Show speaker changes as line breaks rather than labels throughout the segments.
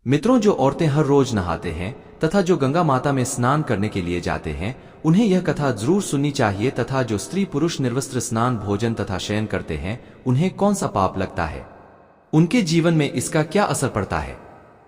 मित्रों, जो औरतें हर रोज नहाते हैं तथा जो गंगा माता में स्नान करने के लिए जाते हैं, उन्हें यह कथा जरूर सुननी चाहिए। तथा जो स्त्री पुरुष निर्वस्त्र स्नान भोजन तथा शयन करते हैं, उन्हें कौन सा पाप लगता है, उनके जीवन में इसका क्या असर पड़ता है,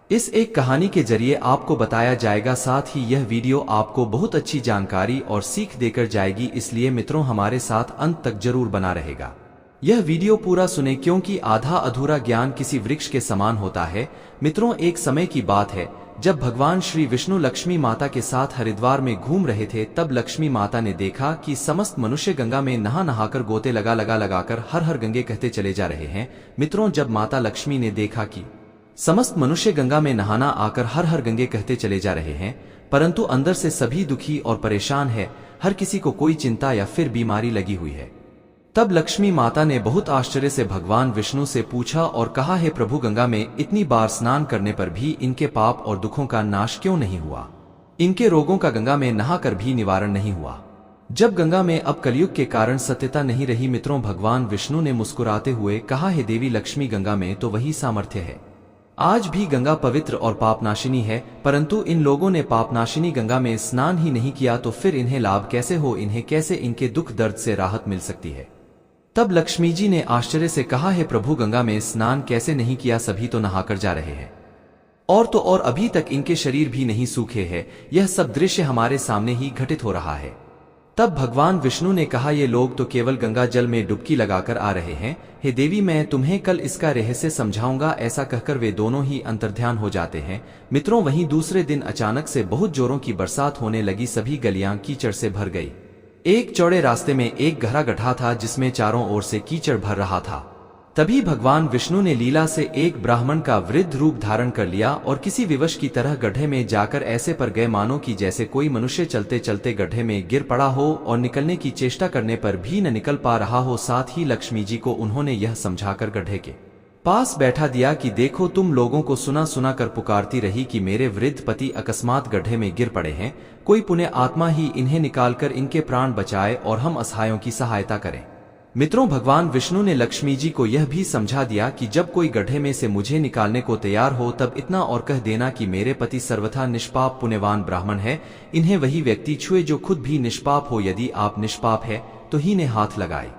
इस एक कहानी के जरिए आपको बताया जाएगा। साथ ही यह वीडियो आपको बहुत अच्छी जानकारी और सीख देकर जाएगी, इसलिए मित्रों हमारे साथ अंत तक जरूर बना रहेगा। यह वीडियो पूरा सुने, क्योंकि आधा अधूरा ज्ञान किसी वृक्ष के समान होता है। मित्रों, एक समय की बात है जब भगवान श्री विष्णु लक्ष्मी माता के साथ हरिद्वार में घूम रहे थे। तब लक्ष्मी माता ने देखा कि समस्त मनुष्य गंगा में नहा नहाकर गोते लगाकर हर हर गंगे कहते चले जा रहे हैं। मित्रों, जब माता लक्ष्मी ने देखा कि समस्त मनुष्य गंगा में नहाना आकर हर हर गंगे कहते चले जा रहे हैं, परंतु अंदर से सभी दुखी और परेशान है, हर किसी को कोई चिंता या फिर बीमारी लगी हुई है, तब लक्ष्मी माता ने बहुत आश्चर्य से भगवान विष्णु से पूछा और कहा, हे प्रभु, गंगा में इतनी बार स्नान करने पर भी इनके पाप और दुखों का नाश क्यों नहीं हुआ, इनके रोगों का गंगा में नहाकर भी निवारण नहीं हुआ। जब गंगा में अब कलयुग के कारण सत्यता नहीं रही, मित्रों, भगवान विष्णु ने मुस्कुराते हुए कहा, हे देवी लक्ष्मी, गंगा में तो वही सामर्थ्य है, आज भी गंगा पवित्र और पापनाशिनी है, परंतु इन लोगों ने पापनाशिनी गंगा में स्नान ही नहीं किया, तो फिर इन्हें लाभ कैसे हो, इन्हें कैसे इनके दुख दर्द से राहत मिल सकती है। तब लक्ष्मी जी ने आश्चर्य से कहा, हे प्रभु, गंगा में स्नान कैसे नहीं किया, सभी तो नहाकर जा रहे हैं, और तो और अभी तक इनके शरीर भी नहीं सूखे हैं, यह सब दृश्य हमारे सामने ही घटित हो रहा है। तब भगवान विष्णु ने कहा, ये लोग तो केवल गंगा जल में डुबकी लगाकर आ रहे हैं, हे देवी, मैं तुम्हें कल इसका रहस्य समझाऊंगा। ऐसा कहकर वे दोनों ही अंतर्ध्यान हो जाते हैं। मित्रों, वहीं दूसरे दिन अचानक से बहुत जोरों की बरसात होने लगी, सभी गलियां कीचड़ से भर गई। एक चौड़े रास्ते में एक गहरा गड्ढा था जिसमें चारों ओर से कीचड़ भर रहा था। तभी भगवान विष्णु ने लीला से एक ब्राह्मण का वृद्ध रूप धारण कर लिया और किसी विवश की तरह गड्ढे में जाकर ऐसे पर गए मानो कि जैसे कोई मनुष्य चलते चलते गड्ढे में गिर पड़ा हो और निकलने की चेष्टा करने पर भी न निकल पा रहा हो। साथ ही लक्ष्मी जी को उन्होंने यह समझाकर गड्ढे के पास बैठा दिया कि देखो, तुम लोगों को सुना सुना कर पुकारती रही कि मेरे वृद्ध पति अकस्मात गड्ढे में गिर पड़े हैं, कोई पुण्य आत्मा ही इन्हें निकालकर इनके प्राण बचाए और हम असहायों की सहायता करें। मित्रों, भगवान विष्णु ने लक्ष्मी जी को यह भी समझा दिया कि जब कोई गड्ढे में से मुझे निकालने को तैयार हो, तब इतना और कह देना कि मेरे पति सर्वथा निष्पाप पुण्यवान ब्राह्मण है, इन्हें वही व्यक्ति छुए जो खुद भी निष्पाप हो। यदि आप निष्पाप है तो ही ने हाथ लगाए,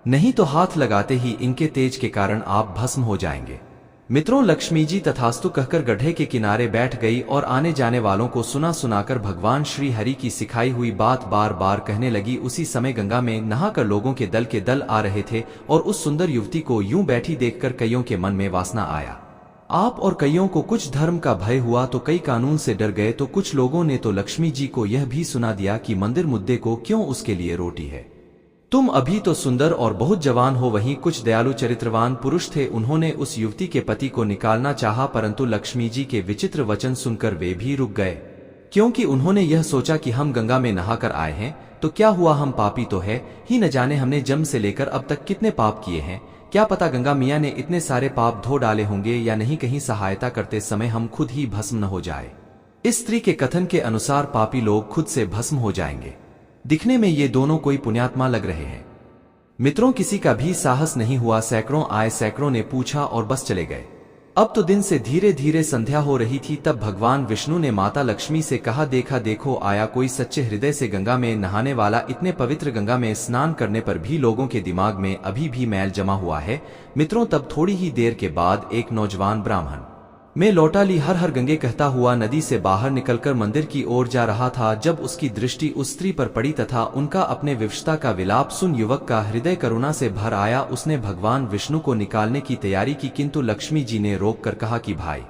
नहीं तो हाथ लगाते ही इनके तेज के कारण आप भस्म हो जाएंगे। मित्रों, लक्ष्मी जी तथास्तु कहकर गड्ढे के किनारे बैठ गई और आने जाने वालों को सुना सुनाकर भगवान श्री हरि की सिखाई हुई बात बार बार कहने लगी। उसी समय गंगा में नहाकर लोगों के दल आ रहे थे और उस सुंदर युवती को यूं बैठी देखकर कईयों के मन में वासना आया। आप और कईयों को कुछ धर्म का भय हुआ तो कई कानून से डर गए, तो कुछ लोगों ने तो लक्ष्मी जी को यह भी सुना दिया कि मंदिर मुद्दे को क्यों, उसके लिए रोटी है, तुम अभी तो सुंदर और बहुत जवान हो। वहीं कुछ दयालु चरित्रवान पुरुष थे, उन्होंने उस युवती के पति को निकालना चाहा, परंतु लक्ष्मी जी के विचित्र वचन सुनकर वे भी रुक गए, क्योंकि उन्होंने यह सोचा कि हम गंगा में नहाकर आए हैं तो क्या हुआ, हम पापी तो है ही, न जाने हमने जन्म से लेकर अब तक कितने पाप किए हैं, क्या पता गंगा मियाँ ने इतने सारे पाप धो डाले होंगे या नहीं, कहीं सहायता करते समय हम खुद ही भस्म न हो जाए। इस स्त्री के कथन के अनुसार पापी लोग खुद से भस्म हो जाएंगे। दिखने में ये दोनों कोई पुण्यात्मा लग रहे हैं। मित्रों, किसी का भी साहस नहीं हुआ, सैकड़ों आए, सैकड़ों ने पूछा और बस चले गए। अब तो दिन से धीरे धीरे संध्या हो रही थी। तब भगवान विष्णु ने माता लक्ष्मी से कहा, देखा देखो, आया कोई सच्चे हृदय से गंगा में नहाने वाला। इतने पवित्र गंगा में स्नान करने पर भी लोगों के दिमाग में अभी भी मैल जमा हुआ है। मित्रों, तब थोड़ी ही देर के बाद एक नौजवान ब्राह्मण में लौटा ली हर हर गंगे कहता हुआ नदी से बाहर निकलकर मंदिर की ओर जा रहा था। जब उसकी दृष्टि उस स्त्री पर पड़ी तथा उनका अपने विवशता का विलाप सुन युवक का हृदय करुणा से भर आया। उसने भगवान विष्णु को निकालने की तैयारी की, किंतु लक्ष्मी जी ने रोक कर कहा कि भाई,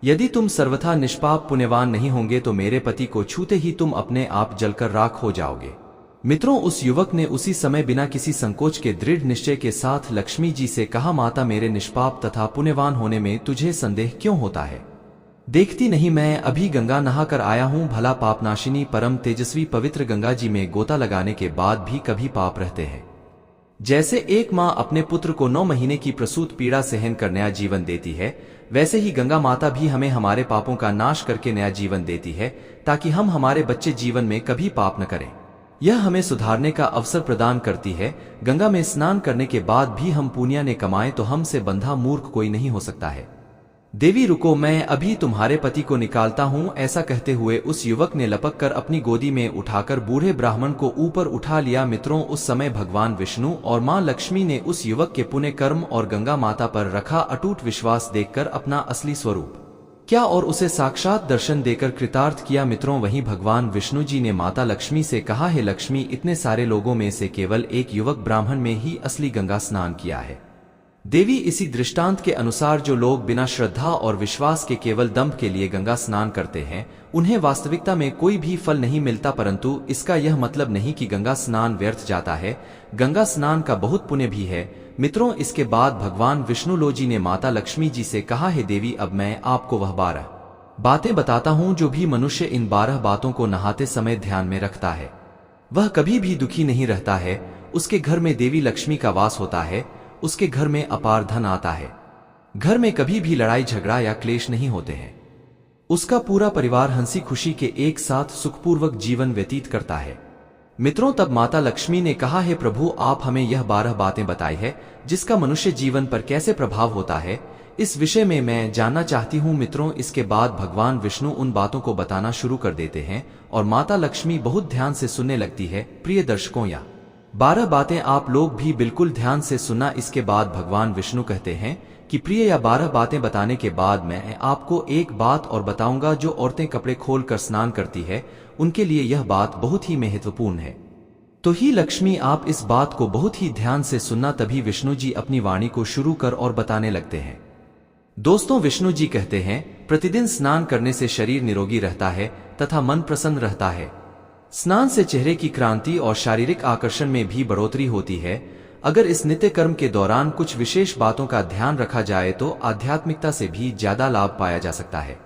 यदि तुम सर्वथा निष्पाप पुण्यवान नहीं होंगे तो मेरे पति को छूते ही तुम अपने आप जलकर राख हो जाओगे। मित्रों, उस युवक ने उसी समय बिना किसी संकोच के दृढ़ निश्चय के साथ लक्ष्मी जी से कहा, माता, मेरे निष्पाप तथा पुण्यवान होने में तुझे संदेह क्यों होता है? देखती नहीं मैं अभी गंगा नहा कर आया हूँ। भला पापनाशिनी परम तेजस्वी पवित्र गंगा जी में गोता लगाने के बाद भी कभी पाप रहते हैं? जैसे एक माँ अपने पुत्र को 9 महीने की प्रसूत पीड़ा सहन कर नया जीवन देती है, वैसे ही गंगा माता भी हमें हमारे पापों का नाश करके नया जीवन देती है, ताकि हम हमारे बच्चे जीवन में कभी पाप न करें। यह हमें सुधारने का अवसर प्रदान करती है। गंगा में स्नान करने के बाद भी हम पुण्य ने कमाए तो हमसे बंधा मूर्ख कोई नहीं हो सकता है। देवी रुको, मैं अभी तुम्हारे पति को निकालता हूँ। ऐसा कहते हुए उस युवक ने लपक कर अपनी गोदी में उठाकर बूढ़े ब्राह्मण को ऊपर उठा लिया। मित्रों, उस समय भगवान विष्णु और मां लक्ष्मी ने उस युवक के पुण्य कर्म और गंगा माता पर रखा अटूट विश्वास देखकर अपना असली स्वरूप क्या और उसे साक्षात दर्शन देकर कृतार्थ किया। मित्रों, वहीं भगवान विष्णु जी ने माता लक्ष्मी से कहा, हे लक्ष्मी, इतने सारे लोगों में से केवल एक युवक ब्राह्मण में ही असली गंगा स्नान किया है। देवी, इसी दृष्टांत के अनुसार जो लोग बिना श्रद्धा और विश्वास के केवल दंभ के लिए गंगा स्नान करते हैं, उन्हें वास्तविकता में कोई भी फल नहीं मिलता। परंतु इसका यह मतलब नहीं कि गंगा स्नान व्यर्थ जाता है। गंगा स्नान का बहुत पुण्य भी है। मित्रों, इसके बाद भगवान विष्णु जी ने माता लक्ष्मी जी से कहा, हे देवी, अब मैं आपको वह 12 बातें बताता हूँ जो भी मनुष्य इन 12 बातों को नहाते समय ध्यान में रखता है, वह कभी भी दुखी नहीं रहता है। उसके घर में देवी लक्ष्मी का वास होता है, उसके घर में अपार धन आता है, घर में कभी भी लड़ाई झगड़ा या क्लेश नहीं होते हैं, उसका पूरा परिवार हंसी खुशी के एक साथ सुखपूर्वक जीवन व्यतीत करता है। मित्रों, तब माता लक्ष्मी ने कहा, हे प्रभु, आप हमें यह 12 बातें बताई है जिसका मनुष्य जीवन पर कैसे प्रभाव होता है, इस विषय में मैं जानना चाहती हूँ। मित्रों, इसके बाद भगवान विष्णु उन बातों को बताना शुरू कर देते हैं और माता लक्ष्मी बहुत ध्यान से सुनने लगती है। प्रिय दर्शकों, या 12 बातें आप लोग भी बिल्कुल ध्यान से सुनना। इसके बाद भगवान विष्णु कहते हैं कि प्रिय, या 12 बातें बताने के बाद मैं आपको एक बात और बताऊंगा। जो औरतें कपड़े खोलकर स्नान करती है, उनके लिए यह बात बहुत ही महत्वपूर्ण है। तो ही लक्ष्मी, आप इस बात को बहुत ही ध्यान से सुनना। तभी विष्णु जी अपनी वाणी को शुरू कर और बताने लगते हैं। दोस्तों, विष्णु जी कहते हैं, प्रतिदिन स्नान करने से शरीर निरोगी रहता है तथा मन प्रसन्न रहता है। स्नान से चेहरे की क्रांति और शारीरिक आकर्षण में भी बढ़ोतरी होती है। अगर इस नित्य कर्म के दौरान कुछ विशेष बातों का ध्यान रखा जाए तो आध्यात्मिकता से भी ज्यादा लाभ पाया जा सकता है।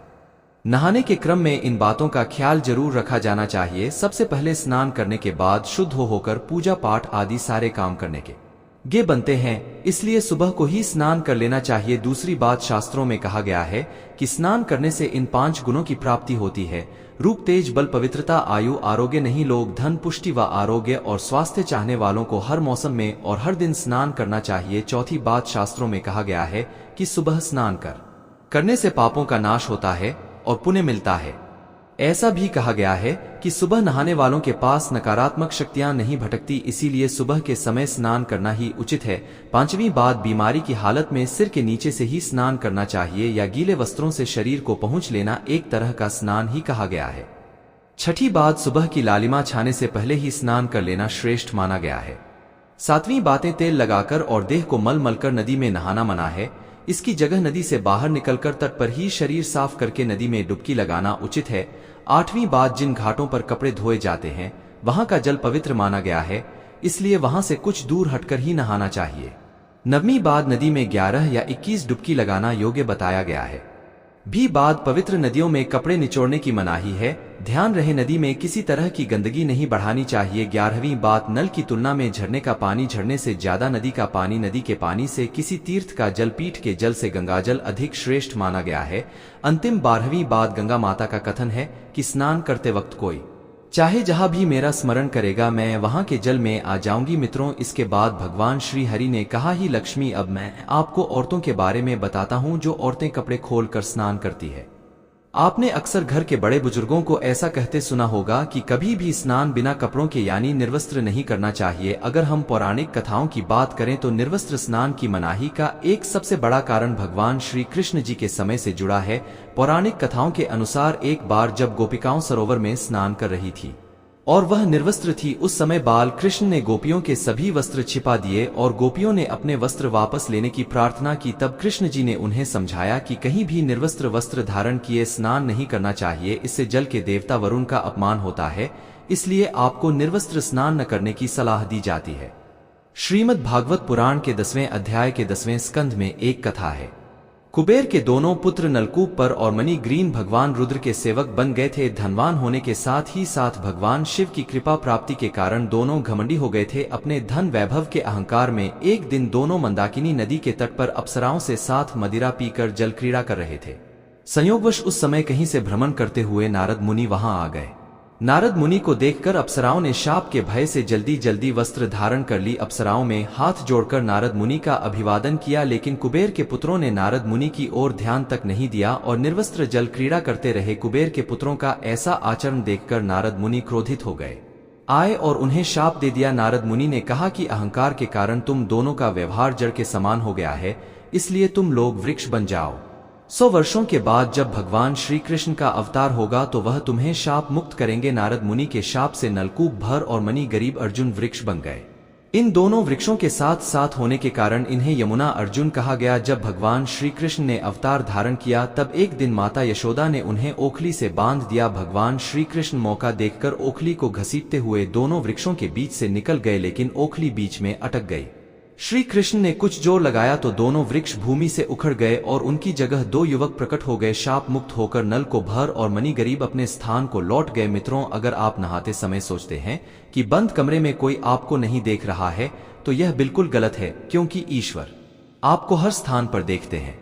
नहाने के क्रम में इन बातों का ख्याल जरूर रखा जाना चाहिए। सबसे पहले स्नान करने के बाद शुद्ध होकर पूजा पाठ आदि सारे काम करने के बनते हैं, इसलिए सुबह को ही स्नान कर लेना चाहिए। दूसरी बात, शास्त्रों में कहा गया है कि स्नान करने से इन 5 गुणों की प्राप्ति होती है: रूप, तेज, बल, पवित्रता, आयु, आरोग्य। नहीं, लोग धन, पुष्टि व आरोग्य और स्वास्थ्य चाहने वालों को हर मौसम में और हर दिन स्नान करना चाहिए। चौथी बात, शास्त्रों में कहा गया है कि सुबह स्नान करने से पापों का नाश होता है और पुण्य मिलता है। ऐसा भी कहा गया है कि सुबह नहाने वालों के पास नकारात्मक शक्तियां नहीं भटकती, इसीलिए सुबह के समय स्नान करना ही उचित है। 5वीं बात, बीमारी की हालत में सिर के नीचे से ही स्नान करना चाहिए या गीले वस्त्रों से शरीर को पहुंच लेना एक तरह का स्नान ही कहा गया है। 6ठी बात, सुबह की लालिमा छाने से पहले ही स्नान कर लेना श्रेष्ठ माना गया है। 7वीं बातें, तेल लगाकर और देह को मल मलकर नदी में नहाना मना है। इसकी जगह नदी से बाहर निकलकर तट पर ही शरीर साफ करके नदी में डुबकी लगाना उचित है। 8वीं बात, जिन घाटों पर कपड़े धोए जाते हैं वहां का जल पवित्र माना गया है, इसलिए वहां से कुछ दूर हटकर ही नहाना चाहिए। 9वीं बात, नदी में 11 या 21 डुबकी लगाना योग्य बताया गया है। भी बात, पवित्र नदियों में कपड़े निचोड़ने की मनाही है। ध्यान रहे, नदी में किसी तरह की गंदगी नहीं बढ़ानी चाहिए। 11वीं बात, नल की तुलना में झरने का पानी झरने से ज्यादा नदी का पानी, नदी के पानी से किसी तीर्थ का जल, पीठ के जल से गंगाजल अधिक श्रेष्ठ माना गया है। अंतिम 12वीं बात, गंगा माता का कथन है कि स्नान करते वक्त कोई चाहे जहां भी मेरा स्मरण करेगा, मैं वहां के जल में आ जाऊंगी। मित्रों, इसके बाद भगवान श्री हरि ने कहा, ही लक्ष्मी, अब मैं आपको औरतों के बारे में बताता हूं जो औरतें कपड़े खोलकर स्नान करती है। आपने अक्सर घर के बड़े बुजुर्गों को ऐसा कहते सुना होगा कि कभी भी स्नान बिना कपड़ों के यानी निर्वस्त्र नहीं करना चाहिए। अगर हम पौराणिक कथाओं की बात करें तो निर्वस्त्र स्नान की मनाही का एक सबसे बड़ा कारण भगवान श्री कृष्ण जी के समय से जुड़ा है। पौराणिक कथाओं के अनुसार एक बार जब गोपिकाओं सरोवर में स्नान कर रही थी और वह निर्वस्त्र थी, उस समय बाल कृष्ण ने गोपियों के सभी वस्त्र छिपा दिए और गोपियों ने अपने वस्त्र वापस लेने की प्रार्थना की। तब कृष्ण जी ने उन्हें समझाया कि कहीं भी निर्वस्त्र वस्त्र धारण किए स्नान नहीं करना चाहिए, इससे जल के देवता वरुण का अपमान होता है, इसलिए आपको निर्वस्त्र स्नान न करने की सलाह दी जाती है। श्रीमद् भागवत पुराण के 10वें अध्याय के 10वें स्कंध में एक कथा है। कुबेर के दोनों पुत्र नलकूप पर और मणि ग्रीन भगवान रुद्र के सेवक बन गए थे। धनवान होने के साथ ही साथ भगवान शिव की कृपा प्राप्ति के कारण दोनों घमंडी हो गए थे। अपने धन वैभव के अहंकार में एक दिन दोनों मंदाकिनी नदी के तट पर अप्सराओं से साथ मदिरा पीकर जल क्रीड़ा कर रहे थे। संयोगवश उस समय कहीं से भ्रमण करते हुए नारद मुनि वहां आ गए। नारद मुनि को देखकर अप्सराओं ने शाप के भय से जल्दी जल्दी वस्त्र धारण कर ली। अप्सराओं में हाथ जोड़कर नारद मुनि का अभिवादन किया, लेकिन कुबेर के पुत्रों ने नारद मुनि की ओर ध्यान तक नहीं दिया और निर्वस्त्र जल क्रीड़ा करते रहे। कुबेर के पुत्रों का ऐसा आचरण देखकर नारद मुनि क्रोधित हो गए आए और उन्हें शाप दे दिया। नारद मुनि ने कहा कि अहंकार के कारण तुम दोनों का व्यवहार जड़ के समान हो गया है, इसलिए तुम लोग वृक्ष बन जाओ। 100 वर्षों के बाद जब भगवान श्री कृष्ण का अवतार होगा तो वह तुम्हें शाप मुक्त करेंगे। नारद मुनि के शाप से नलकूप भर और मणि गरीब अर्जुन वृक्ष बन गए। इन दोनों वृक्षों के साथ साथ होने के कारण इन्हें यमुना अर्जुन कहा गया। जब भगवान श्री कृष्ण ने अवतार धारण किया तब एक दिन माता यशोदा ने उन्हें ओखली से बांध दिया। भगवान श्री कृष्ण मौका देखकर ओखली को घसीटते हुए दोनों वृक्षों के बीच से निकल गए, लेकिन ओखली बीच में अटक गई। श्री कृष्ण ने कुछ जोर लगाया तो दोनों वृक्ष भूमि से उखड़ गए और उनकी जगह 2 युवक प्रकट हो गए। शाप मुक्त होकर नल को भर और मणि गरीब अपने स्थान को लौट गए। मित्रों, अगर आप नहाते समय सोचते हैं कि बंद कमरे में कोई आपको नहीं देख रहा है तो यह बिल्कुल गलत है, क्योंकि ईश्वर आपको हर स्थान पर देखते हैं।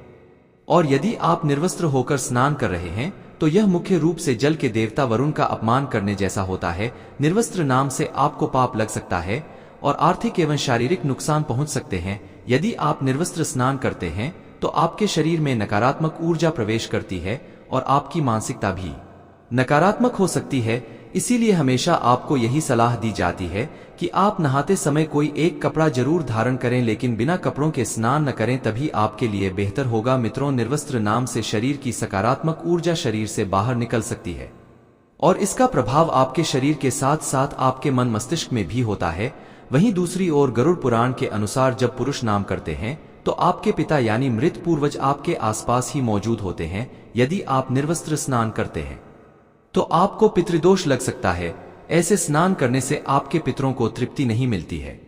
और यदि आप निर्वस्त्र होकर स्नान कर रहे हैं तो यह मुख्य रूप से जल के देवता वरुण का अपमान करने जैसा होता है। निर्वस्त्र नाम से आपको पाप लग सकता है और आर्थिक एवं शारीरिक नुकसान पहुंच सकते हैं। यदि आप निर्वस्त्र स्नान करते हैं तो आपके शरीर में नकारात्मक ऊर्जा प्रवेश करती है और आपकी मानसिकता भी नकारात्मक हो सकती है। इसीलिए हमेशा आपको यही सलाह दी जाती है कि आप नहाते समय कोई एक कपड़ा जरूर धारण करें, लेकिन बिना कपड़ों के स्नान न करें, तभी आपके लिए बेहतर होगा। मित्रों, निर्वस्त्र नाम से शरीर की सकारात्मक ऊर्जा शरीर से बाहर निकल सकती है और इसका प्रभाव आपके शरीर के साथ साथ आपके मन मस्तिष्क में भी होता है। वहीं दूसरी ओर गरुड़ पुराण के अनुसार जब पुरुष नाम करते हैं तो आपके पिता यानी मृत पूर्वज आपके आसपास ही मौजूद होते हैं। यदि आप निर्वस्त्र स्नान करते हैं तो आपको पितृदोष लग सकता है। ऐसे स्नान करने से आपके पितरों को तृप्ति नहीं मिलती है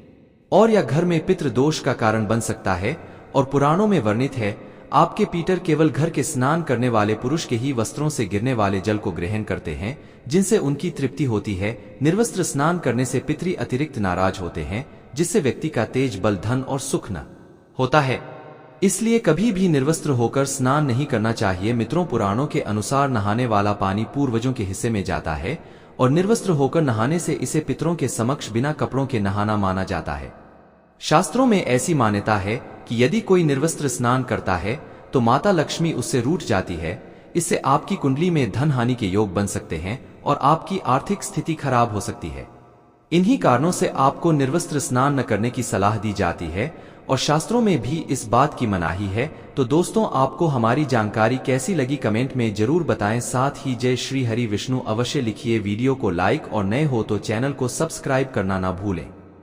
और यह घर में पितृदोष का कारण बन सकता है। और पुराणों में वर्णित है, आपके पीटर केवल घर के स्नान करने वाले पुरुष के ही वस्त्रों से गिरने वाले जल को ग्रहण करते हैं, जिनसे उनकी तृप्ति होती है। निर्वस्त्र स्नान करने से पितृ अतिरिक्त नाराज होते हैं, जिससे व्यक्ति का तेज, बल, धन और सुख न होता है। इसलिए कभी भी निर्वस्त्र होकर स्नान नहीं करना चाहिए। मित्रों, पुराणों के अनुसार नहाने वाला पानी पूर्वजों के हिस्से में जाता है और निर्वस्त्र होकर नहाने से इसे पितरों के समक्ष बिना कपड़ों के नहाना माना जाता है। शास्त्रों में ऐसी मान्यता है कि यदि कोई निर्वस्त्र स्नान करता है तो माता लक्ष्मी उससे रूठ जाती है। इससे आपकी कुंडली में धन हानि के योग बन सकते हैं और आपकी आर्थिक स्थिति खराब हो सकती है। इन्हीं कारणों से आपको निर्वस्त्र स्नान न करने की सलाह दी जाती है और शास्त्रों में भी इस बात की मनाही है। तो दोस्तों, आपको हमारी जानकारी कैसी लगी कमेंट में जरूर बताएं। साथ ही जय श्री हरि विष्णु अवश्य लिखिए। वीडियो को लाइक और नए हो तो चैनल को सब्सक्राइब करना ना भूलें।